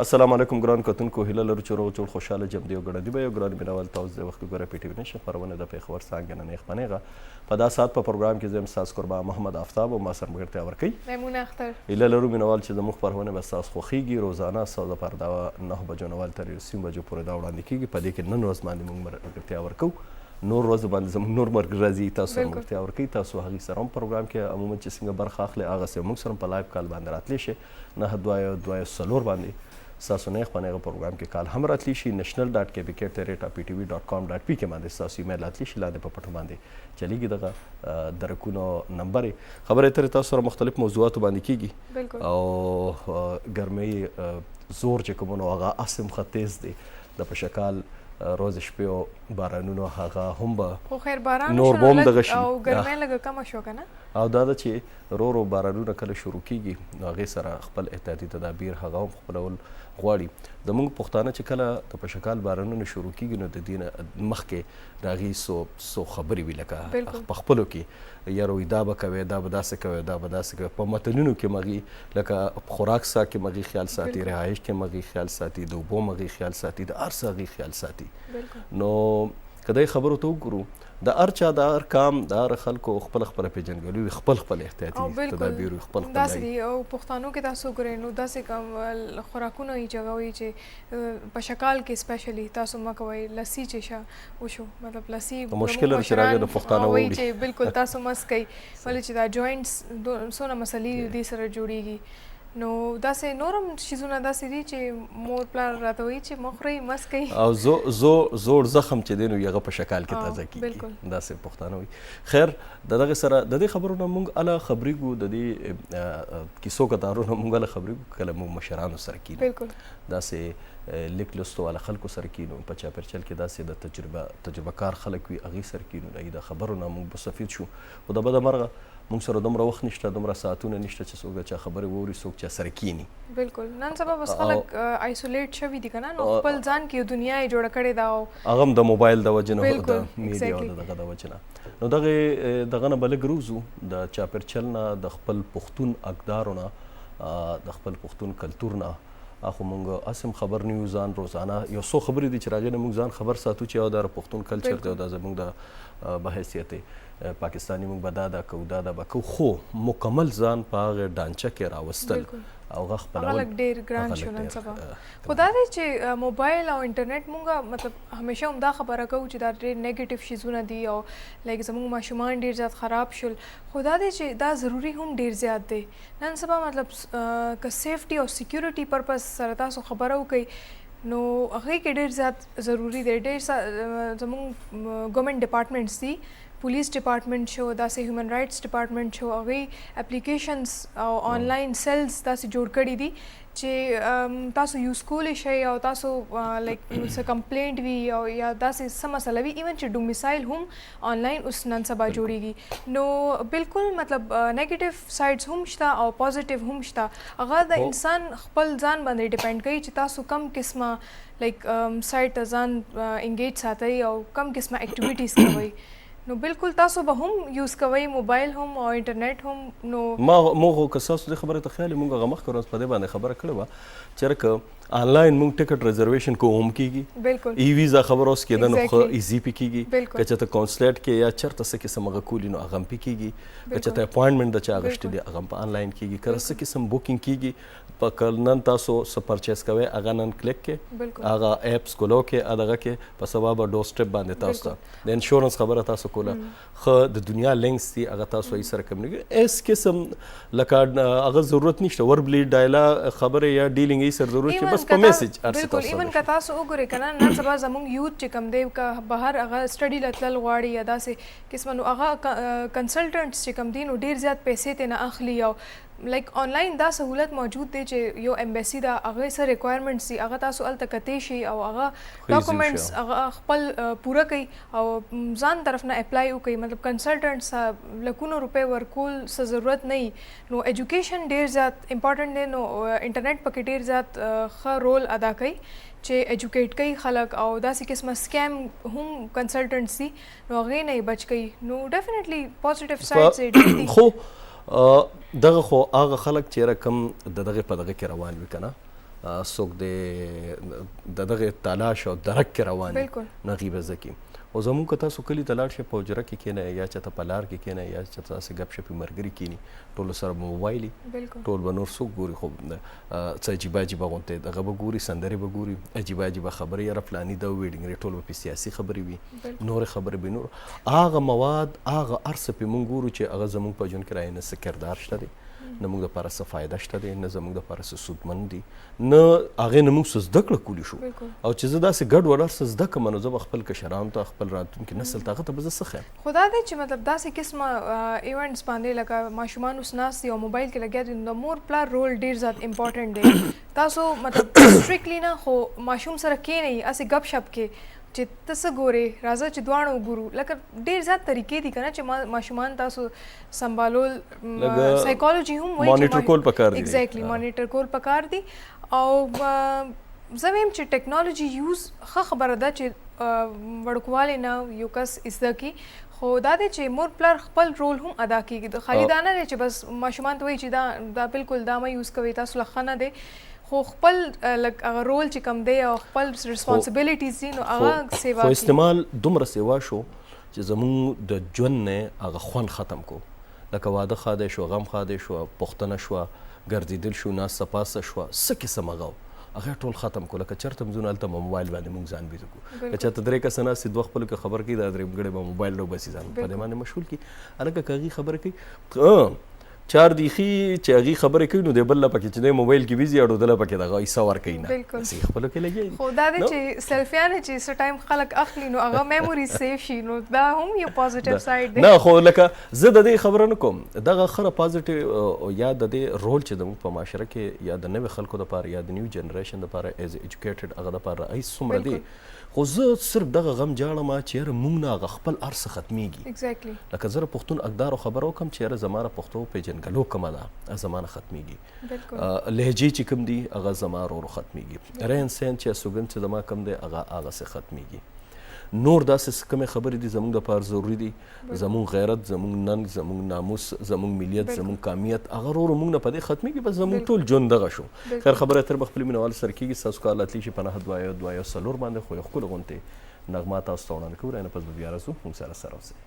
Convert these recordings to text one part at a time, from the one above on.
السلام علیکم ګران کتونکو، هیله لرو چې روغ جوړ خوشحاله جمدي او ګړندي به یو ګران مینوال تاسو د وخت ګوره پی ټي وي نشر خپرونه د پېښور څانګه نه خپرېږي په دا ساعت په پروګرام کې زه یم ستاسو قربان محمد آفتاب او ما سره ملګرتیا ورکوي میمونه اختر. هیله لرو مینوال چې زموږ خپرونه به ستاسو خوښیږي. روزانه ستاسو دپاره دا 9 بجو نه ول تر 3 بجو پورې دا وړاندې کېږي. په دې کې نن ورځ باندې موږ ملګرتیا ورکوو، نور ورځ باندې زموږ نور مرګ راځي تاسو سره ملګرتیا ورکوي. تاسو هغې سره هم پروګرام کې عموما چې څنګه برخه اخلئ هغسې موږ سره په لایف کال باندې راتلی شئ 922 باندې ستاسو نه په هغه پروګرام کې کال هم راتلی شي. national.kbk@ptv.com.p کې باندې ستاسو ایمیل راتلی شي. لاندې په پټو باندې چلیږي دغه درکونو نمبر خبرې اترې تاسو سره مختلف موضوعاتو باندې کېږي او ګرمۍ زور چې کوم نو هغه اسم ښه تیز دی د په شکال روز شپې او بارانونو هغه هم به خو خیر باران نور به هم دغه شي او ګرمۍ لږه کمه شوه که نه. او دا ده چې رو بارانونه کله شروع کېږي نو هغې سره خپل احتیاطي تدابیر هغه هم خپلول غواړي. زموږ پښتانه چې کله د په شکال بارانونه شروع کېږي نو د دې نه مخکې د هغې څو خبرې وي لکه په خپلو کې یاروي دا به کوې دا به داسې کوې دا به داسې کوې. په متنونو کې مغې لکه خوراک سا کې مغې خیال ساتي، رهایش کې مغې خیال ساتي، د اوبو مغې خیال ساتي، د هر څه هغې خیال ساتي. نو که دې خبرو ته وګورو د هر چا د هر کام د هر خلکو خپل پیژندګلوي وي، خپل احتیاطي تدابیر وي، خپل داسې دي. او پښتانو کې تاسو ګورئ نو داسې کوم خوراکونه یې جګوي چې په شکال کې سپیشلی تاسو مه کوئ. لسی چې شه وشو مطلب لسی مشکل چې راغی د پښتانه وایي چې بالکل تاسو مس کوئ ولې چې دا جوینټس څونه مسلې دې سره جوړیږي. نو داسې نورم شیزونه داسې دي چې مور پلار راته وایي چې مه خورئ مس کوئ او زوړ زخم چې دی نو هغه په شکال کې تازه کېږي. داسې پښتانه وایي. خیر د دغې سره د دې خبرو نه موږ اله خبرېږو، د دې کیسو کتارو نه موږ اله خبرېږو کله موږ مشرانو سره کینو، داسې لیک لوستو والا خلکو سره کینو، په چاپرچل کې داسې د تجربه کار خلک وي هغې سره کینو. د خبرو نه موږ مستفید شو. خو د بده مرغه موږ سره دومره وخت نشته، دومره ساعتونه نشته چې څوک د چا خبرې واوري، څوک چا سره کینی. بالکل نن سبا بس خلک آیسولیټ شوي دي که نه، نو خپل ځان کې یو دنیا یې جوړه کړې ده او هغه هم د موبایل د وجې نه، د میډیا او دغه د وجې نه. نو دغه نه به لږ روزو د چاپرچل نه، د خپل پښتون اقدارو نه، د خپل پښتون کلتور نه. خو موږ اسم خبر نه یو، ځان روزانه یو څو خبرې دي چې هغې نه موږ ځان خبر ساتو چې یو د پښتون کلچر دی او دا زموږ د بحیثیت پاکستاني موږ به دا کوو دا به کوو، خو مکمل ځان په هغې ډانچه کې راوستل او هغه خپلول هغه لږ ډېر ګران شو نن سبا. خو دا دی چې موبایل او انټرنیټ موږ مطلب همیشه هم دا خبره کوو چې دا ډېر نیګیټیو شیزونه دي او لایک زموږ ماشومان ډېر زیات خراب شول. خو دا دی چې دا ضروري هم ډېر زیات دی. نن سبا مطلب که سیفټي او سیکیورټي پرپز سره تاسو خبره وکړئ نو هغې کې ډېر زیات ضروري دی. ډېر زموږ ګورمنټ ډپارټمنټس دي، پولیس ډپارټمنټ شو، داسې هیومن رایټس ډپارټمنټ شو، هغوی اپلیکیشنز او آنلاین سیلز داسې جوړ کړي دي چې تاسو یوز کولی شئ او تاسو لایک څه کمپلینټ وي او یا داسې څه مسله وي، ایون چې ډومیسایل هم آنلاین اوس نن سبا جوړیږي. نو بالکل مطلب نیګیټیو سایډز هم شته او پازیټیو هم شته. هغه د انسان خپل ځان باندې ډیپینډ کوي چې تاسو کم قسمه لایک سایډ ته ځان انګیج ساتئ او کم قسمه اکټیویټیز کوئ. نو بالکل تاسو به هم یوز کوئ موبایل هم او انټرنیټ هم. نو ما خو که ستاسو دې خبرې ته خیال وي موږ هغه مخکې ورځ په دې باندې خبره کړې وه چېرې که آنلاین موږ ټکټ ریزرویشن کوو هم کېږي، بالکل ای ویزا خبره اوس کېده نو ښه ایزي پې کېږي. که چېرته کونسلیټ کې یا چېرته څه قسم هغه کولي نو هغه هم پې کېږي. که چېرته اپوینټمنټ د چا اخیستی دی هغه هم په آنلاین کېږي. که څه قسم بوکینګ کېږي په نن تاسو څه پرچیز کوئ هغه نن کلیک کې هغه ایپس کولو کې دغه کې په سبا به ډور سټپ باندې تاسو ته د انشورنس خبره تاسو کوله، ښه د دنیا لینکس دي هغه تاسو یې سره کمیونیکیټ هیڅ قسم لکه هغه ضرورت نشته وربلی ډایلا خبرې یا ډیلینګ یې سره ضرورت چې بس په میسج بالکل. ایون که تاسو وګورئ که نه نن سبا زموږ یوت چې کوم دی که بهر هغه سټډي له تلل غواړي یا داسې قسمه نو هغه کنسلټنټس چې کوم دي نو ډېر زیات پیسې ترې نه اخلي او لایک آنلاین دا سهولت موجود دی چې یو امبیسي ده هغې څه ریکوایرمنټس دي هغه تاسو هلته کتی شي او هغه ډاکومنټس هغه خپل پوره کوي او ځان طرف نه اپلای وکړي. مطلب کنسلټنټس لکونو روپۍ ورکول څه ضرورت نه وي. نو ایجوکیشن ډېر زیات امپارټنټ دی. نو انټرنیټ پکې ډېر زیات ښه رول ادا کوي چې ایجوکیټ کوي خلک او داسې قسمه سکیم هم کنسلټنټس دي نو هغې نه یې بچ کوي. نو ډیفینیټلی پازیټیو سایډز یې ډېر دي. دغه خو هغه خلک چې کوم د دغه په دغه کې روان وي که نه څوک د دغه تلاش او درک کې روان نو هغوی به زده کړي. خو زمونږ که تاسو کلي ته لاړ شئ په حجره کې کښېنئ یا چېرته په لار کې کښېنئ یا چېرته داسې ګپ شپې ملګري کښېني ټولو سره به موبایل وي ټول به نور څوک ګوري خو څه عجیبه عجیبه غونتې دغه به ګوري سندرې به ګوري عجیبه عجیبه خبرې یاره فلاني ده وویل ډنګرې ټول به پې سیاسي خبرې وي نورې خبرې به نور هغه مواد هغه هر څه پې مونږ ګورو چې هغه زمونږ په ژوند کې رایې نه څه کردار شته دی نه موږ دپاره څه فایده شته دی نه زموږ دپاره څه سودمند دي نه هغې نه موږ څه زده کړه کولی شو او چې زه داسې ګډ وډ هر څه زده کړم نو زه به خپل کشرانو ته خپل راتلونکي نسل ته هغه ته به زه څه ښیم. خو دا دی چې مطلب داسې قسمه ایونټس باندې لکه ماشومان اوس ناست دي او موبایل کې لګیا دي نو د مور پلار رول ډېر زیات امپورټنټ دی. تاسو مطلب سټریکټلی نه خو ماشوم سره کښېنئ هسې ګپ شپ کې چې ته څه ګورې راځه چې دواړه وګورو لکه ډېر زیات طریقې دي که نه چې ماشومان تاسو سنبالول سایکالوجي هم وایي مانیټر کول پکار دي ایگزیکټلی مانیټر کول پکار دي او زه ویم چې ټیکنالوجي یوز ښه خبره ده چې وړوکوالي نه یو کس زده کړي خو دا دی چې مور پلار خپل رول هم ادا کېږي خالي دا نه دی چې بس ماشومان ته وایي چې دا بالکل دا مه یوز کوئ تاسو له ښه نه دی خو خپل هغه رول چې کوم دی او خپل ریسپانسبلیټیز دي نو هغه سیوا خو استعمال دومره سیوا شو چې زموږ د ژوند نه هغه خوند ختم کو لکه واده ښه شو غم ښه شو پوښتنه شوه ګرځېدل شو ناسته پاسته شوه څه قسم هغه هغه ټول ختم کو لکه چېرته هم ځو نو هلته به موبایل باندې موږ ځان بیزه کړو که چېرته درې کسه ناست دي دوه خپلو کې خبر کوي دا درېیمګړی به موبایل راوباسي ځان په دې باندې مشغول کړي هلکه که هغې خبرې کوي چار دیخي چې هغې خبرې کوي نو د بل له پکې چې دی موبایل کې بیزي اړو دله پکې دغه ایسه ورکوي نه هسې خپلو کې لګیا خو دا دی چې سیلفیانې چې څه ټایم خلک اخلي نو هغه میموریز سیف شي نو دا هم یو پازیټیو سایډ دی نه خو لکه زه د دې خبره نه کوم دغه ښه پازیټیو یا د دې رول چې زموږ په معاشره کې یا د نوي خلکو دپاره یا د نیو جنریشن دپاره ایز ایجوکیټډ هغه دپاره رئیس څومره دی خو زه صرف دغه غم جاړم چې یاره مونږ نه هغه خپل هر څه ختمیږي لکه زه د پښتون اقدارو خبره وکړم چې یاره زما د پښتو پېژنګلو کومه ده هغه زما نه ختمیږي لهجې چې کوم دي هغه زما ورو ختمیږي رهن سهن چې سوګند چې زما کوم دی هغه هغسې ختمیږي نور داسې کومې خبرې دي زموږ دپاره ضروري دي زموږ غیرت زموږ ننګ زموږ ناموس زموږ ملیت زموږ قامیت هغه ورو موږ نه په دې ختمیږي بس زموږ ټول ژوند دغه شو خیر خبره تر به خپل مینوال سره کېږي ستاسو کار راتلی شي په 9 2 2 4 باندې خو یو ښکلې غونتې نغمه تاسو ته وړاندې کوو رانه پس به بیا راځو موږ سره اوسئ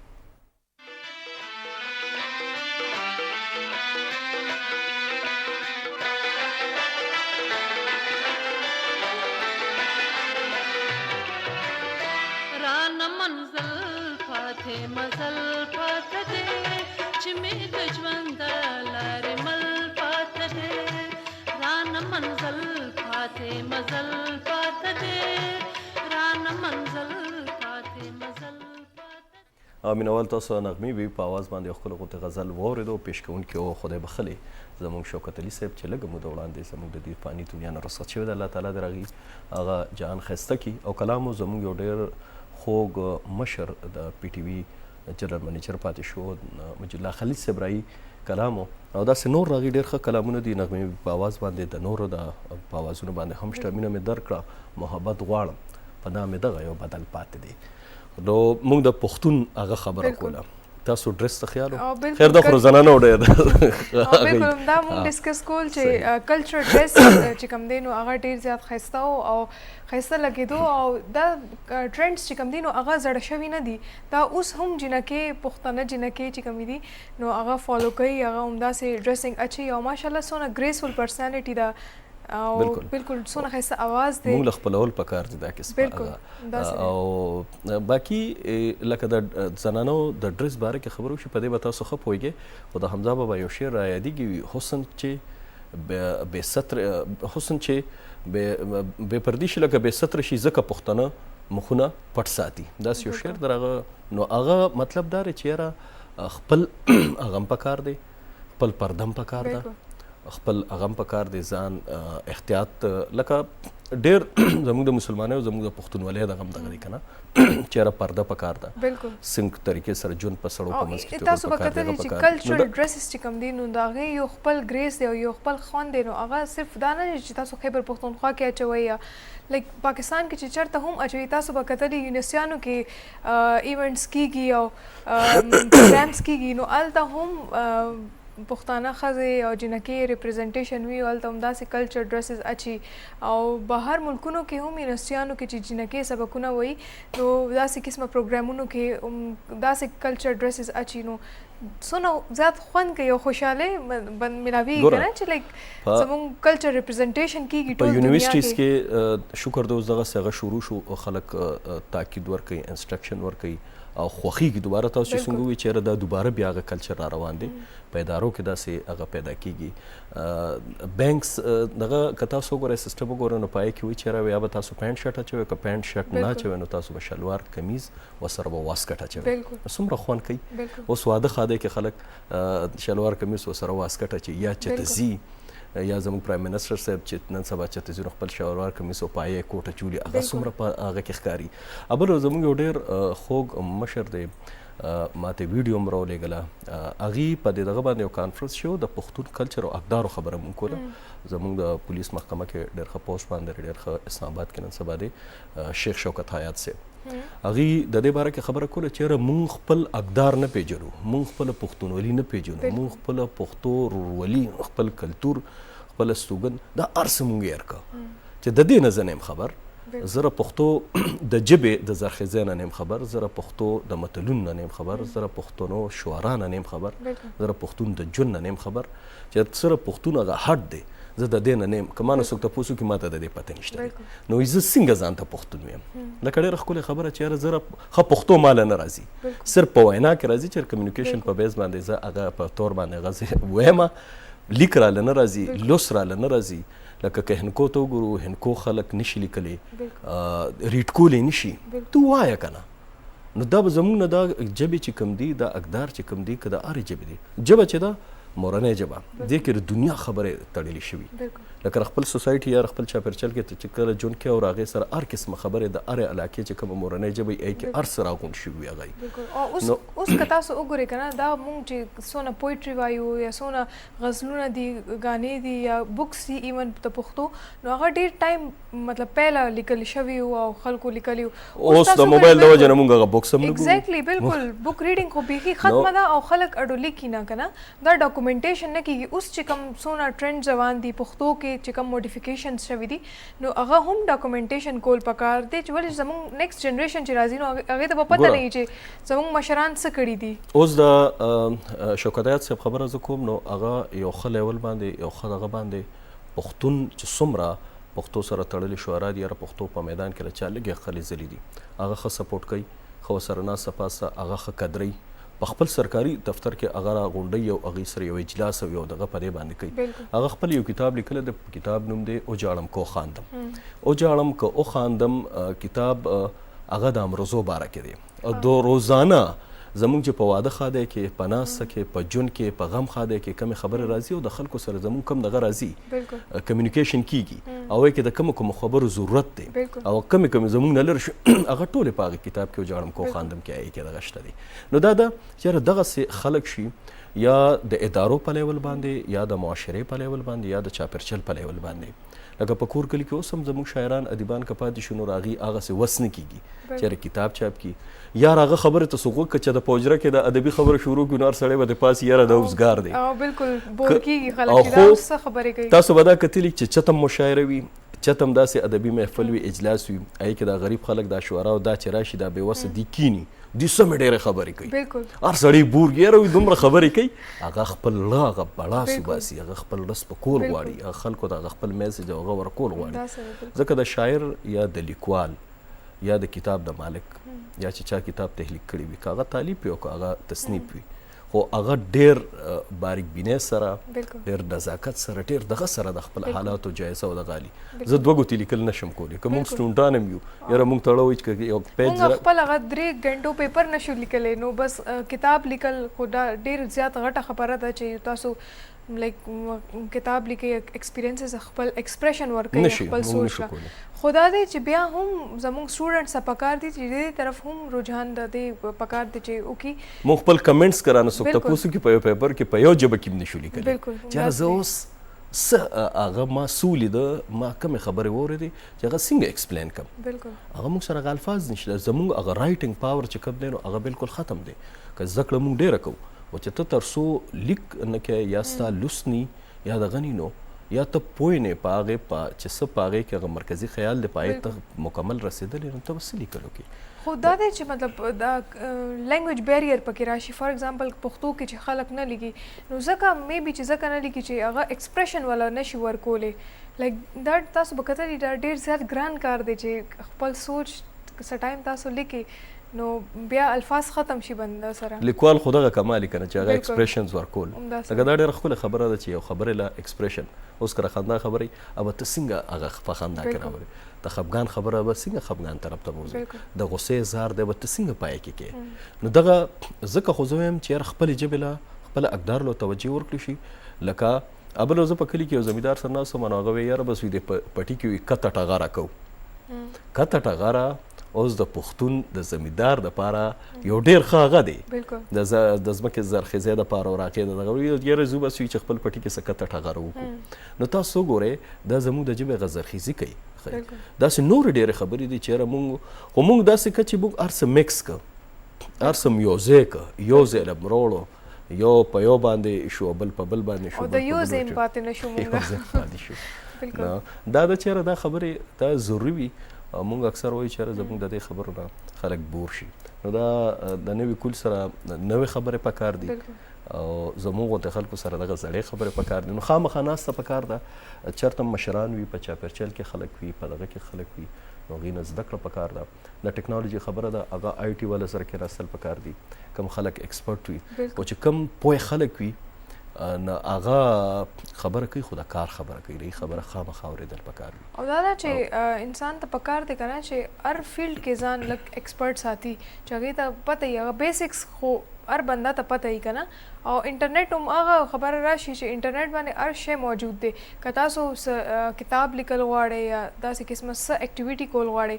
مزل پاته دی چې مې د ژوند لارې مل پاته دی رانه منزل پاته مزل پاته دی رانه منزل پاته مزل پاته مینوال تاسو نغمې به په اواز باندې خپل غوته غزل واورېدو پیش کوونکی او خدای بخلي زموږ شوکت علي صاحب چې لږه موده وړاندې زموږ د دې فاني دنیا نه رخصت شوی دی الله تعالی دې راغي هغه جهان ښایسته کړي او کلام مو زموږ یو ډېر خوږ مشر د پی ټي وي جنرال منیجر پاتې شو مجید الله خلیل صاحب رایي کلامو او داسې نور راغي ډېر ښه کلامونه دي نغمې په اواز باندې د نورو د په اوازونو باندې هم شته مینه مې درکړه محبت غواړم په دا مې دغه یو بدل پاتې دی نو موږ د پښتون هغه خبره کوله تاسو ډریس ته خیال خیر دا خو زنانه وډه بالکل دا مونږ ډسکس کول چې کلچر ډریس چې کوم دی نو هغه ډېر زیات ښایسته او ښایسته لګېدو او دا ټرینډس چې کوم دي نو هغه زړه شوي نه دي دا اوس هم جنکې پښتانه جنکې چې کومې دي نو هغه فالو کوي هغه همداسې ډریسنګ اچوي او ماشاءالله څونه ګریسفل پرسنالټي ده او بالکل څونه ښایسته اواز دی موږ له خپلول پکار دي دا قسم او باقي لکه د زنانو د ډریس باره کې خبرو شي په دې به تاسو ښه پوهیږئ خو د حمزه بابا یو شعر رایادېږي حسن چې بې ستر حسن چې بې پردي شي لکه بې ستره شي ځکه پښتانه مخونه پټ ساتي داسې یو شعر در هغه نو هغه مطلب دا دی چې یاره خپل هغه هم پکار دی خپل پردم پکار ده خپل هغه په کار دی ځان احتیاط لکه ډېر زموږ د مسلمانۍ او زموږ د پښتونولۍ دغه هم دغه دی که نه چې یاره پرده په کار ده څنګه طریقې سره ژوند په سړو په منځ کې تاسو به کتلی چې کلچرل ډریسز چې کوم دي نو د هغې یو خپل ګریس دی او یو خپل خوند دی نو هغه صرف دا نه دی چې تاسو خیبر پښتونخوا کې اچوئ یا لایک پاکستان کې چې چېرته هم اچوي تاسو به کتلی یونیورسټیانو کې ایونټس کیږي او پروګرامس کیږي نو هلته هم پښتانه ښځې او جنکۍ ریپرزنټیشن وي هلته همداسې کلچر ډرسز اچي او بهر ملکونو کې هم یونیورسټیانو کې چې جنکۍ سبقونه وایي نو داسې قسمه پروګرامونو کې داسې کلچر ډرسز اچي نو څونه زیات خوند کوي او خوشحالۍ ملاویږي که نه چې لایک زموږ کلچر ریپرزنټیشن کېږي په یونیورسټیز کې شکر د اوس دغسې هغه شروع شو خلک تاکید ورکوي انسټرکشن ورکوي او خوښیږي دوباره تاسو چې څنګه وایي چېرې دا دوباره بیا هغه کلچر را روان دی په ادارو کې داسې هغه پیدا کېږي بینکس دغه که تاسو وګورئ سیسټم وګورئ نو په هغې کې وایي چېرې یا به تاسو پینټ شرټ اچوئ که پینټ شرټ نه اچوئ نو تاسو به شلوار کمیز ورسره به واسکټ اچوئ څومره خوند کوي اوس واده ښادۍ کې خلک شلوار کمیز ورسره واسکټ اچوي یا چته ځي یا زموږ پرایم منسټر صاحب چې نن سبا چته ځي نو خپل شلوار کمیس او پایې کوټه چولي هغه څومره په هغه کې ښکاري بل زموږ یو ډېر خوږ مشر دی ماته ویډیو هم راولېږله هغې په دې دغه باندې یو کانفرنس شو د پښتون کلچر او اقدارو خبره مونږ کوله زموږ د پولیس محکمه کې ډېر ښه پوسټ باندې ډېر ښه اسلام آباد کې نن سبا دی شیخ شوکت حیات صاحب هغې د دې باره کې خبره کوله چېرې مونږ خپل اقدار نه پیژنو مونږ خپله پښتونولي نه پیژنو مونږ خپله پښتو ورورولي خپل کلتور خپله ستوګن دا هر څه مونږ هېر کړه چې د دې نه زه نه یم خبر زه پښتو د ژبې د زرخیزۍ نه نه یم خبر زه پښتو د متلونو نه نه یم خبر زه پښتنو شعرا نه نه یم خبر زه پښتون د ژوند نه نه یم خبر چې سره پښتون هغه هټ دی زه د دې نه نه یم که ما نه څوک تپوس وکړي ما ته د دې پته نشته نو زه څنګه ځان ته پښتون ویم لکه ډېره ښکلې خبره چې یاره زه ښه پښتو ماله نه راځي صرف په وینا کې راځي چې کمیونیکیشن په بیس باندې زه هغه په طور باندې هغه ویمه لیک راله نه راځي لوست راله نه راځي لکه که هندکو ته وګورو هندکو خلک نشي لیکلی ریډ کولی نشي تو وایه که نه نو دا به زموږ نه دا ژبې چې کوم دي دا اقدار چې کوم دي که د هرې ژبې دي ژبه چې ده مورنۍ ژبه دې کې د دنیا خبرې تړلې شوي لکه خپل سوسایټي یا خپل چاپېرچل کې چې کله ژوند کوي او هغې سره هر قسمه خبرې د هرې علاقې چې کومه مورنۍ ژبه یې کې هر څه راغونډ شوي وي هغه اوس که تاسو وګورئ که نه دا مونږ چې څونه پویټري وایو یا څونه غزلونه دي ګانې دي یا بکس دي ایون د پښتو نو هغه ډېر ټایم مطلب پهله لیکل شوي وو او خلکو لیکلي وو اوس د موبایل د وجې نه مونږ هغه بکس هم نه ګورو ایگزیکټلی بالکل بک ریډینګ خو بیخي ختمه ده او خلک اډو لیکي نه که نه دا ډاکومنټیشن نه کېږي اوس چې کوم څونه ټرینډ روان دي پښتو کې چې کوم موډیفیکیشنز شوي دي نو هغه هم ډاکومنټیشن کول پکار دی چې ولې زموږ نیکسټ جنریشن چې راځي نو هغې ته به پته نه وي چې زموږ مشران څه کړي دي اوس د شوکت حیات صاحب خبره زه کوم نو هغه یو ښه لیول باندې یو ښه دغه باندې پښتون چې څومره پښتو سره تړلي شعرا دي یاره پښتو په میدان کې له چا لږې خلې ځلي دي هغه ښه سپورټ کوي ښه ورسره ناسته پاسته هغه ښه قدروي په خپل سرکاري دفتر کې هغه راغونډوي او هغې سره یو اجلاس او یو دغه په دې باندې کوي هغه خپل یو کتاب لیکلی د کتاب نوم دی او جاړم کو خاندم او جاړم که او خاندم کتاب هغه د امروزو باره کې دی او دو روزانه زموږ چې په واده ښادۍ کې په ناسته کې په ژوند کې په غم ښادۍ کې کمې خبرې راځي او د خلکو سره زموږ کم دغه راځي کمیونیکیشن کیږي او هغې کې د کومو خبرو ضرورت دی او کمې زموږ نه لرې شو هغه ټولې په هغې کتاب کې جاړم کو خاندم کې هغې کې دغه شته دي نو دا ده چې دغسې خلک شي یا د ادارو په لیول باندې یا د معاشرې په لیول باندې یا د چاپېرچل په لیول باندې لکه په کور کلي کې اوس هم زموږ شاعران ادیبان که پاتې شو نو هغې هغسې وس نه کېږي چېرې کتاب چاپ کړي یا هغه خبرې ته څوک وکړه چې د په حجره کې د ادبي خبره شروع کړي نو هر سړی به د پاس یاره دا اوزګار دی بالکل بور کېږي خلک چې دا اوس څه خبرې کوي تاسو به دا کتلي چې چتم مشاعره وي چتم داسې ادبي محفل وي اجلاس وي هغې کې دا غریب خلک دا شعرا او دا چې راشي دا بېوسه دي کیني دي سمې ډېرې خبرې کوي هر سړی بور یاره وي دومره خبرې کوي هغه خپل زړه هغه بړاس وباسي هغه خپل رس په کول غواړي هغه خلکو ته هغه خپل میسج او هغه ورکول غواړي ځکه د شاعر یا د لیکوال یا د کتاب د مالک یا چې چا کتاب تحلیق کړی وي که هغه تالیف وي او که هغه تصنیف وي خو هغه ډېر باریک بینۍ سره ډېر نزاکت سره ډېر دغه سره د خپل حالاتو جایزه او دغه علي زه دوه ګوتې لیکل نشم کولی که موږ سټوډنټان هم یو یاره موږ تړه وایي چې یو پیج موږ خپل هغه 3 غنټو پیپر نشو لیکلی نو بس کتاب لیکل خو دا ډېر زیات غټه خبره ده چې تاسو لایک کتاب لیکي ایکسپیرینسز خپل ایکسپریشن ورکوي خپل سوچ خو دا دی چې بیا هم زموږ سټوډنټس ته پکار دي چې دې طرف هم رجحان د دې پکار دی چې وکړي موږ خپل کمنټس کرانه څوک تپوس وکړي په یو پیپر کې په یو ژبه کې هم نشو لیکلی چې زه اوس څه هغه ما څه ولیده ما کومې خبرې واورېدې چې هغه څنګه ایکسپلین کړم هغه موږ سره هغه الفاظ نشته زموږ هغه رایټنګ پاور چې کوم دی نو هغه بالکل ختم دی که زده کړه موږ ډېره کوو و چې ته تر څو لیک نه کوې یا ستا لوست ني یا دغه ني نو یا ته پوه نه په هغې چې څه په هغې کې هغه مرکزي خیال دی په هغې ته مکمل رسېدلی نو ته به څه لیکلو کې خو دا دی چې مطلب دا لینګویج بیریر پکې راشي فار ایگزامپل پښتو کې چې خلک نه لیکي نو ځکه میبي چې ځکه نه لیکي چې هغه ایکسپریشن والا نشي ورکولی لایک دا تاسو به کتلی دا ډېر زیات ګران کار دی چې خپل سوچ څه ټایم تاسو لیکي نو بیا الفاظ ختم شي بنده سره لیکوال خو دغه کمال یې که نه چې هغه ایکسپریشنز ورکول لکه دا ډېره ښکلې خبره ده چې یو خبرې له ایکسپریشن اوس کله خندا خبرې ابه ته څنګه هغه په خندا کې راوړې د خفګان خبره به څنګه خفګان طرف ته بوځي د غصې اظهار دی به ته څنګه پای کې کې نو دغه ځکه خو زه وایم چې یار خپلې ژبې له خپله اقدار له توجه ورکړي شي لکه ابل زه په کلي کې یو زمیندار سره ناست وم نو هغه وایي یاره بس وي د پټي کې وي کته ټغاره کوو کته ټغاره اوس د پښتون د زمیندار دپاره یو ډېر ښه هغه دی د ځمکې زرخیزۍ دپاره او راقې د دغه یاره زه بس وي چې خپل پټي کې څه کته ټغاره وکړو نو تاسو وګورئ دا زموږ د ژبې هغه زرخیزي کوي داسې نورې ډېرې خبرې دي چې یاره مونږ خو مونږ داسې که چې مونږ هر څه مکس که هر څه یوځای که یو ځای له مروړو یو په یو باندې شو بل په بل باندې شو او د یو ځای پاتې نه شو مونږ دا د چې یاره دا خبرې دا ضروري وي او مونږ اکثر وایو چې یاره زموږ د دې خبرو نه خلک بور شي نو دا د نوي کول سره نوې خبرې پکار دي او زموږ غوندې خلکو سره دغه زړې خبرې پکار دي نو خامخا ناسته پکار ده چېرته مشران وي په چاپېرچل کې خلک وي په دغه کې خلک وي نو هغوی نه زده کړه پکار ده د ټکنالوژي خبره ده هغه آی ټي والا سره کېناستل پکار دي کم خلک ایکسپرټ وي او چې کم پوه خلک وي نه هغه خبره کوي خو د کار خبره کوي د خبره خامخا اورېدل پکار وي او دا ده چې انسان ته پکار دی که نه چې هر فیلډ کې ځان لږ ایکسپرټ ساتي چې هغې ته پته وي هغه بیسکس خو هر بنده ته پته وي که نه او انټرنیټ هم هغه خبره راشي چې انټرنیټ باندې هر شی موجود دی که تاسو کتاب لیکل غواړئ یا داسې قسمه څه اکټیویټي کول غواړئ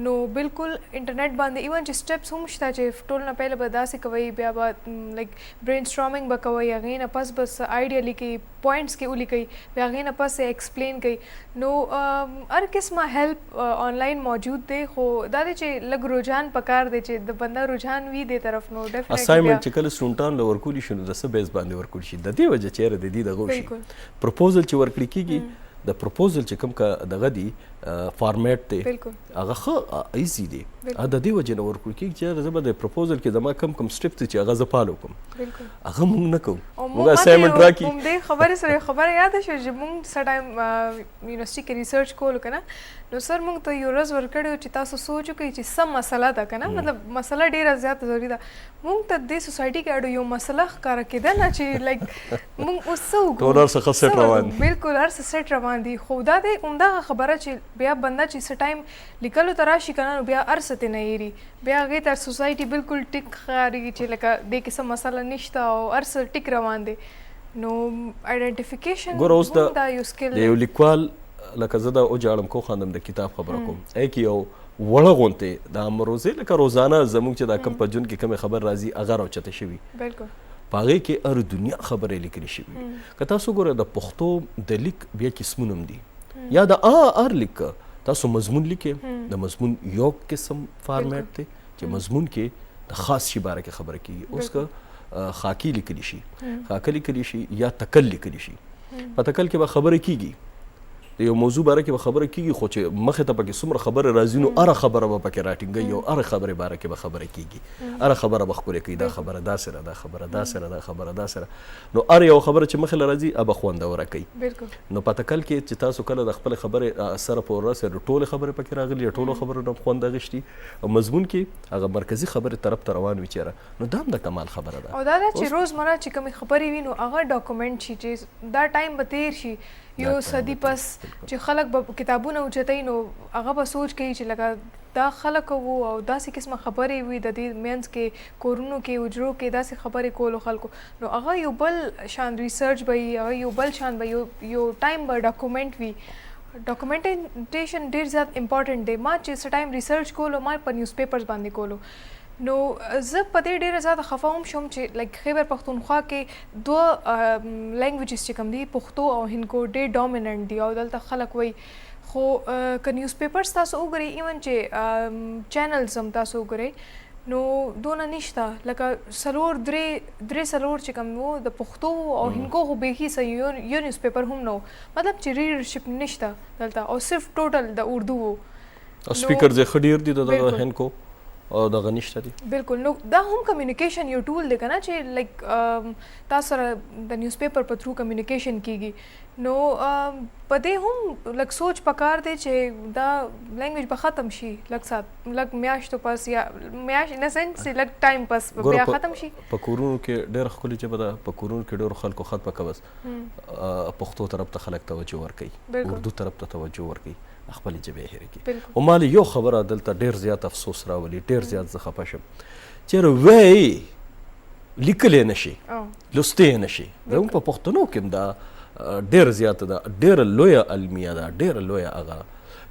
نو بالکل انټرنیټ باندې ایون چې سټیپس هم شته چې ټول نه پهله به داسې کوئ بیا به لایک برین سټرامینګ به کوئ هغې نه پس به څه آیډیا لیکئ پوینټس کې ولیکئ بیا هغې نه پس ایکسپلین کوئ نو هر قسمه هیلپ آنلاین موجود دی خو دا دی چې لږ رجحان پکار دی چې د بنده رجحان وي دې طرف نو اسایمنټ چې کله سټوډنټان له ورکولی شي نو د څه بیس باندې ورکول شي د دې وجه چې یاره د دې دغه وشي پروپوزل چې ورکړی کېږي د پروپوزل چې کوم که دغه دی فارمیټ دی هغه ښه ایزي دی د دې وجې نه ورکول کېږي چې زه به د پروپوزل کې زما کم سټپ دی چې هغه زه فالو کړم هغه موږ نه کوو موږ اسایمنټ راکړي همدې خبرې سره خبره یاده شوه چې موږ څه ټایم یونیورسټي کې ریسرچ کولو که نه نو سر موږ ته یو ورځ ورکړی و چې تاسو سوچ وکړئ چې څه مسله ده که نه مطلب مسله ډېره زیاته ضروري ده موږ ته دې سوسایټي کې اډو یو مسله ښکاره کېده نه چې لایک موږ اوس څه وکړو ټول هر څه ښه سیټ روان دي بالکل هر څه سیټ روان دي خو دا دی همدغه خبره چې بیا بنده چې څه ټایم لیکلو ته راشي که نه نو بیا هر څه ترې نه هېري بیا هغې ته سوسایټي بالکل ټیک ښکارېږي چې لکه دې کې څه مسله نشته او هر څه ټیک روان دی نو آیډنټیفیکیشن ګوره اوس دا یو سکل د یو لیکوال لکه زه دا وجاړم کو خاندم د کتاب خبره کوم کې یو وړه غونتې د امروزې لکه روزانه زموږ چې دا کم په ژوند کې کومې خبر راځي هغه راوچته شوي بالکل په هغې کې هر دنیا خبرې لیکلې شوي که تاسو ګوره د پښتو د لیک بیا قسمونه هم دي یا د هر لیک تاسو مضمون لیکې د مضمون یو قسم فارمیټ دی چې مضمون کې د خاص شي باره کې خبره کېږي اوس که خاکي لیکلی شي خاکه لیکلی شي یا تکل لیکلی شي په تکل کې به خبره کېږي د یو موضوع باره کې به خبره کېږي خو چې مخې ته پکې څومره خبره راځي نو هره خبره به پکې راټینګوي او هره خبرې باره کې به خبره کېږي هره خبره به ښکلې کوي دا خبره داسې ده دا خبره داسې ده دا خبره داسې ده نو هر یو خبره چې مخې له راځي هغه خوندوره کوي نو په تکل کې چې تاسو کله د خپلې خبرې سره په ورځ سره ټولې خبرې پکې راغلي ټولو خبرو نه خوند اخیستي او مضمون کې هغه مرکزي خبرې طرف ته روان وي چېرې نو دا هم د کمال خبره ده او دا ده چې روزمره چې کومې خبرې وي نو هغه ډاکومنټ شي چې دا ټایم به تیر شي یو صدي پس چې خلک به کتابونه اوچتوي نو هغه به سوچ کوي چې لکه دا خلک وو او داسې قسمه خبرې وي د دې منځ کې کورونو کې حجرو کې داسې خبرې کولو خلکو نو هغه یو بل شان ریسرچ به وي هغه یو بل شان به یو ټایم به ډاکومنټ وي ډاکومنټیشن ډېر زیات امپارټنټ دی ما چې څه ټایم ریسرچ کولو ما په نیوز پیپرز باندې کولو نو زه په دې ډېره زیاته خفه هم شوم چې لایک خیبر پښتونخوا کې دوه لینګویجز چې کوم دي پښتو او هندکو ډېر ډومیننټ دي او دلته خلک وایي خو که نیوز پیپرز تاسو وګورئ ایون چې چینلز هم تاسو وګورئ نو دونه نشته لکه درې څلور چې کوم و د پښتو او هندکو خو بیخي یو نیوز پیپر هم نه مطلب چې ریډرشپ نشته دلته او صرف ټوټل د اردو و او سپیکر زه خډیر دي د هندکو او دغه نشته دي بالکل نو دا هم کمیونیکیشن یو ټول دی کنه چې لایک تاسو سره د نیوز پیپر په تھرو کمیونیکیشن کیږي نو په دې هم لکه سوچ پکار دی چې دا لینګویج به ختم شي لکه میاشتو پس یا میاشت ان سنس لکه ټایم پس بیا ختم شي په کورونو کې ډېر ښکلې ژبه ده په کورونو کې ډېرو خلکو خط پکه بس پښتو طرف ته خلک توجه ورکوي اردو طرف ته توجه ورکوي خپل جبه هېرې کی او مال یو خبره دلته ډیر زیات افسوس راولي ډیر زیات زه خپه شم چې وای لیکلې نشي لوستې نشي زموږ په پښتنو کې دا ډیر زیات ده ډیر لویه علمیه ده ډیر لویه هغه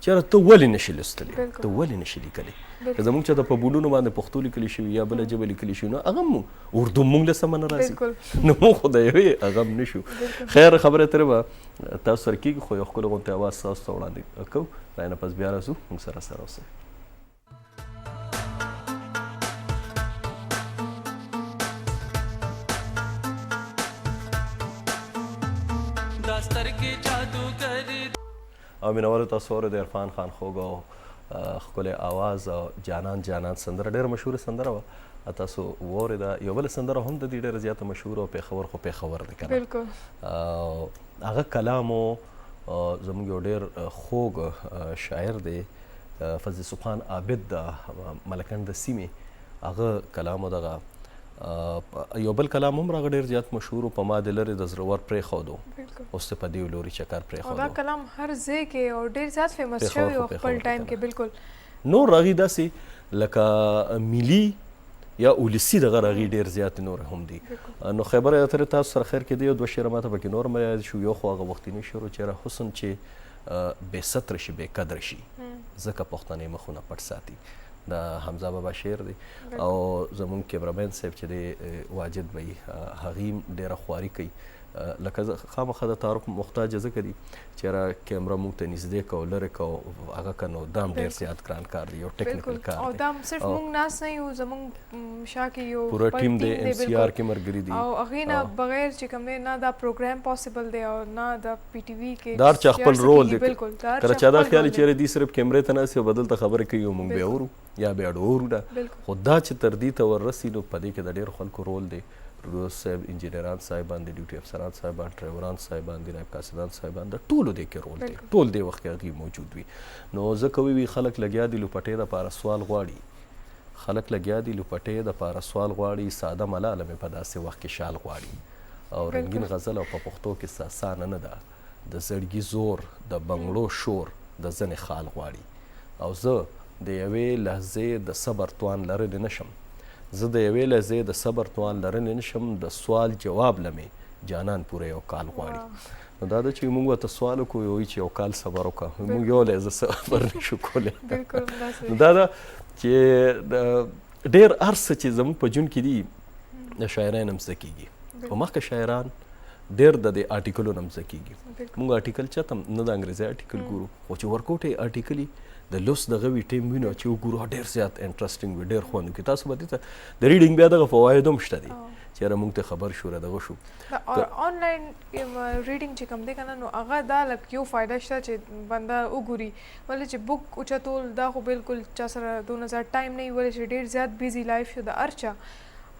چېرې ته ولې نشي لوستلی ته ولې نشي لیکلی که زموږ چې د په بوډونو باندې پښتو لیکلی شوي یا بله ژبه لیکلی شوي نو هغه هم اردو موږ له سمه نه راځي نو موږ خو د یوې هغه هم نشو خیر خبره ترې به تاسو سره کېږي خو یو ښکلی غوندې اواز تاسو ته وړاندې کوو رای نه پس بیا راځو موږ سره اوسئ او مینوالو تاسو اورئ د عرفان خان خوږ او ښکلی آواز او جانان سندره ډېره مشهوره سندره وه تاسو واورېده یو بله سندره هم د دې ډېره زیاته مشهوره او پېښور خو پېښور دی که نه هغه کلام و زموږ یو ډېر خوږ شاعر دی فضل سبحان عابد د ملکنډ د سیمې هغه کلام و دغه یو بل کلام هم راغه ډېر زیات مشهور و په ما د لرې د زړه ور پرېښودو اوس ته په دې لوري چکر پرېښودو دا کلام هر ځای کې او ډېر زیات فیمس شوی و خپل ټایم کې بالکل نور هغې داسې لکه ملي یا ولسي دغه هغې ډېر زیات نور هم دي نو خبره اترې تاسو سره خیر کې دی یو دوه شعره ماته پکې نور هم یاد شو یو خو هغه وختینی شعر و چېرې حسن چې بې ستره شي بې قدره شي ځکه پښتنې مخونه پټ ساتي د حمزه بابا شعر دی او زمونږ کیمرامین صاحب چې دی واجد به هغې ډېره خواري کوي لکه خامخا د تعارف محتاجه ځکه دي چېرې کیمره موږ ته نږدې که او لرې که او هغه که نو دا هم ډېر زیات ګران کار دی یو ټیکنیکل کار دی او دا صرف موږ ناست نه یو زموږ شا کې یو پوره ټیم دی ام سی آر کې ملګري دي او هغې نه بغیر چې کوم دی نه دا پروګرام پاسبل دی او نه د پی ټي وي کې دا هر چا خپل رول دی کله چا دا خیال چېرې دي صرف کیمرې ته ناست او بدل ته خبرې کوي او موږ بیا اورو یا بیا ډورو ده خو دا چې تر دې ته وررسي نو په دې کې د ډېرو خلکو رول دی روز صاحب انجینران صاحبان دي ډیوټي افسران صاحبان ډرایوران صاحبان دي نایب قاصدان صاحبان د ټولو دې کې رول دی ټول دې وخت کې هغې موجود وي نو ځکه وي خلک لګیا دي لوپټې دپاره سوال غواړي خلک لګیا دي لوپټې دپاره سوال غواړي ساده ملاله مې په داسې وخت کې شال غواړي او رنګین غزل او په پښتو کې ساسانه نه ده د زړګي زور د بنګړو شور د زنې خال غواړي او زه د یوې لحظې د صبر توان لرلی نشم زه د یوې لحظې د صبر توان لرلی نشم د سوال جواب لمې جانان پوره یو کال غواړي نو دا ده چې موږ ورته سوال وکړو یو چې یو کال صبر وکړه موږ یو لحظه صبر نشو کولی نو دا ده چې ډېر هر څه چې زموږ په ژوند کې دي د شاعران هم زده کېږي خو مخکې شاعران ډېر د دې آرټیکلو نه هم زده کېږي موږ آرټیکل چاته نه د انګریزي آرټیکل ګورو خو چې ورکوټ آرټیکل د لوست دغه وي ټیم وینو چې وګورو ډېر زیات انټرسټینګ وي ډېر خوند کوي تاسو به دې ته د ریډینګ بیا دغه فواید هم شته دي چېرې موږ ته خبر شو دغه شو آنلاین ریډینګ چې کوم دی که نه نو هغه دا لکه یو فایده شته چې بنده وګوري ولې چې بک اوچتول دا خو بالکل چا سره دونه زیات ټایم نه وي ولې چې ډېر زیات بیزي لایف شو د هر چا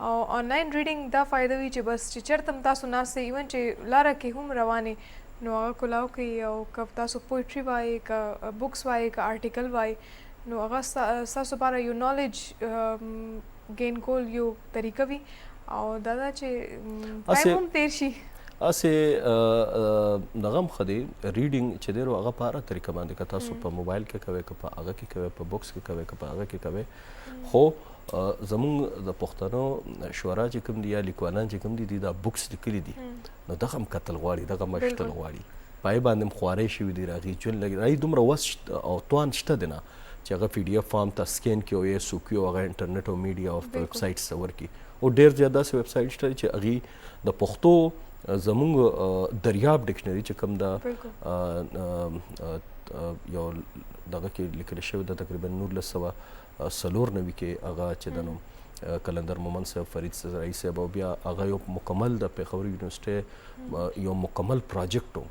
او آنلاین ریډینګ دا فایده وي چې بس چې چېرته هم تاسو ناست ایون چې لاره کې هم روانې نو هغه کلاو کوي او که تاسو پویټري وایي که بکس وایي که آرټیکل وایي نو هغه ستاسو لپاره یو نالج ګین کول یو طریقه وي او دا ده چې ټایم هم تیر شي هسې دغه هم ښه دی ریډینګ چې دی نو هغه په هره طریقه باندې که تاسو په موبایل کې کوئ که په هغه کې کوئ په بکس کې کوئ که په هغه کې کوئ خو زمونږ د پښتنو شعرا چې کوم دي یا لیکوالان چې کوم دي دا بکس لیکلي دي نو دغه هم کتل غواړي دغه مشتل غواړي په هغې باندې هم خوارۍ شوي دي د هغې ژوند لګي د هغې دومره وس او توان شته دی نه چې هغه پی ډي اف فارم ته سکین کړي او یا سو کړي او هغه انټرنیټ او میډیا او ویب سایټس ته ورکړي او ډېر زیات داسې ویب سایټ شته چې هغې د پښتو زمونږ دریاب ډکشنري چې کوم ده یو دغه کې لیکل شوی ده تقریبا 1900 94 کې هغه چې د نو کلندر مومن صاحب فرید رئیس صاحب او بیا هغه یو مکمل د پېښور یونیورسټۍ یو مکمل پروجیکټ و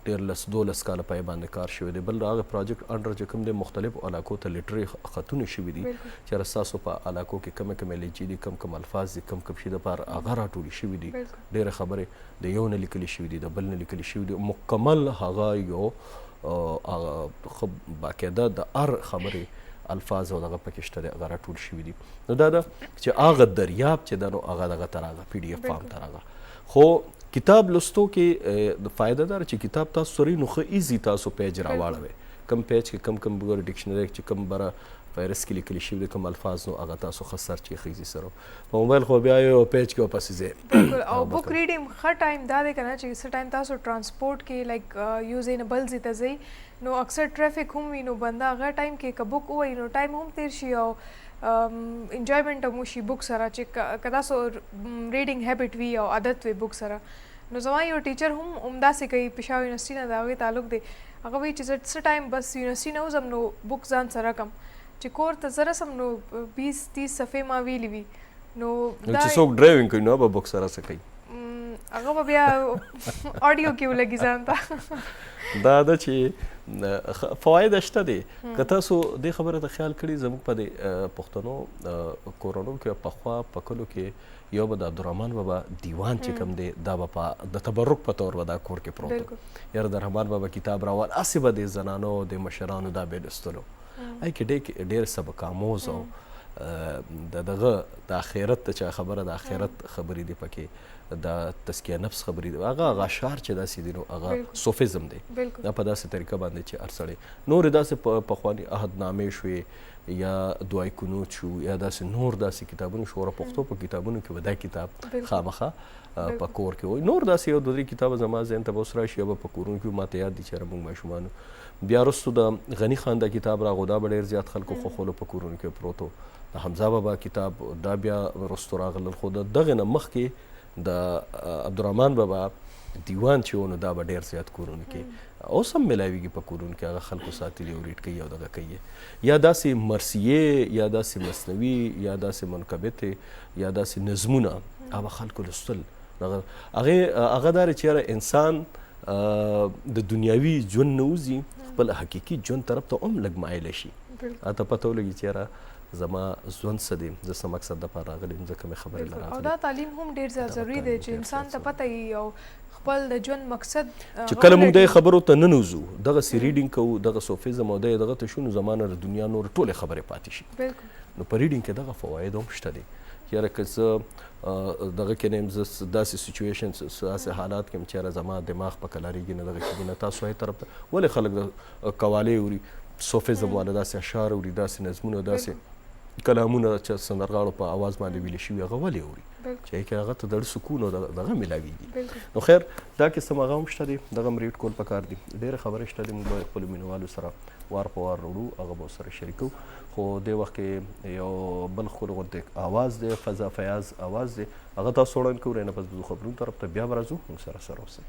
ډېر 12 کاله پای باندې کار شوی دی. بل هغه پروجیکټ انډر چې کوم دی مختلفو علاقو ته لیټري خطونه شوي دي چې ستاسو په علاقو کې کومې لهجې دي کوم الفاظ دي کوم شي دپاره هغه راټولې شوي دي. ډېرې خبرې د یو نه لیکلي شوي دي د بل نه لیکلي شوي دي مکمل هغه یو باقاعده د هر خبرې الفاظ او دغه پکې شته دی هغه راټول شوي دي. نو دا ده چې هغه دریاب چې ده نو هغه دغه ته راغه پی ډي اف فارم ته راغه. خو کتاب لوستو کې د فایده دار چې کتاب تاسو سره نو ښه ایزي تاسو پیج راواړوئ کم پیج کې کم ګوره ډکشنري چې کم بره فهرست کې لیکلي شوي دي کوم الفاظ نو هغه تاسو ښه سرچ کې ښه ایزي سره په موبایل خو بیا یو پیج کې واپسې ځئ او بک ریډینګ ښه ټایم دا دی که نه چې څه ټایم تاسو ټرانسپورټ کې لایک یو ځای نه بل ځای ته ځئ نو اکثر ټریفک هم وي نو بنده هغه ټایم کې که بک ووایي نو ټایم هم تیر شي او انجوایمنټ هم وشي بک سره چې که تاسو ریډینګ هیبټ وي او عادت وي بک سره. نو زما یو ټیچر هم همداسې کوي پېښور یونیورسټي نه د هغې تعلق دی هغه وایي چې زه څه ټایم بس یونیورسټي نه وځم نو بک ځان سره کړم چې کور ته زه رسم نو 20-30 صفحې ما ویلي وي نو چې څوک ډرایوینګ کوي نو به بک سره څه کوي هغه به بیا اډیو کې ولګي ځان ته دا ده چې فواید شته دي که تاسو دې خبره ته خیال کړي زموږ په دې پښتنو کورونو کې پخوا په کلو کې یو به د عبدالرحمن بابا دیوان چې کوم دی دا به په د تبرک په طور به دا کور کې پروت و یاره د رحمان بابا کتاب راوال هسې به د زنانو د مشرانو دا به لوستلو هغې کې ډېر سبق آموز او د دغه د آخرت چې خبره د آخرت خبرې دي پکې د تزکیه نفس خبرې دي هغه اشعار چې داسې دي نو هغه صوفیزم دی دا په داسې طریقه باندې چې هر سړی نورې داسې پخواني عهدنامې شوې یا دعای کنوت شو یا داسې نور داسې کتابونه شو ورته پښتو په کتابونو کې به دا کتاب خامخا په کور کې وي نور داسې یو دوه درې کتابه زما ذهن ته به اوس راشي یا به په کورونو کې ماته یاد دي چې موږ ماشومانو بیا وروستو د غني خان دا کتاب راغو دا به ډېر زیات خلکو خوښولو په کورونو کې پروت و د حمزه بابا کتاب دا بیا وروستو راغلل خو د دغې نه مخکې د عبدالرحمن بابا دیوان چې و نو دا به ډېر زیات کورونو کې اوس هم میلاویږي په کورونو کې هغه خلکو ساتلي او ریډ کوي او دغه کوي یا داسې مرثیې یا داسې مثنوي یا داسې منقبتې یا داسې نظمونه هغه خلکو لوستل هغه دا چې یاره انسان د دنیاوي ژوند نه وځي خپل حقیقي ژوند طرف ته هم لږ مایله شي هته پته ولګي چې یاره زما ژوند څه دی زه څه مقصد دپاره راغلی یم ځکه مې خبرې له راغلي او دا تعلیم هم ډېر زیات ضروري دی چې انسان ته پته وي او خپل د ژوند مقصد چې کله موږ دغې خبرو ته ننوځو دغسې ریډینګ کوو دغه صوفیزم او دغه ته شو نو زما نه د دنیا نور ټولې خبرې پاتې شي نو په ریډینګ کې دغه فواید هم شته دي یاره که زه دغه کې نه یم زه داسې سچویشنز داسې حالات کې یم چې یاره زما دماغ په کلاریږي نه دغه کېږي نه تاسو هغې طرف ته ولې خلک د قوالې اوري صوفیزم والا داسې اشعار اوري داسې نظمونه داسې کلامونه چې سندرغاړو په آواز باندې ویلي شوي هغه ولې اوري چې کې هغه ته د سکون او دغه میلاویږي نو خیر دا قسم هغه هم شته دي دغه هم ریډ کول پکار دي ډېرې خبرې شته دي موږ باید خپلو مینوالو سره وار په وار وړو هغه به سره شریکو خو دې وخت کې یو بل ښکلو غوندې اواز دی فضا فیاض اواز دی هغه تاسو وړاندې کوو نه پس خبرونو طرف ته بیا به راځو موږ سره اوسئ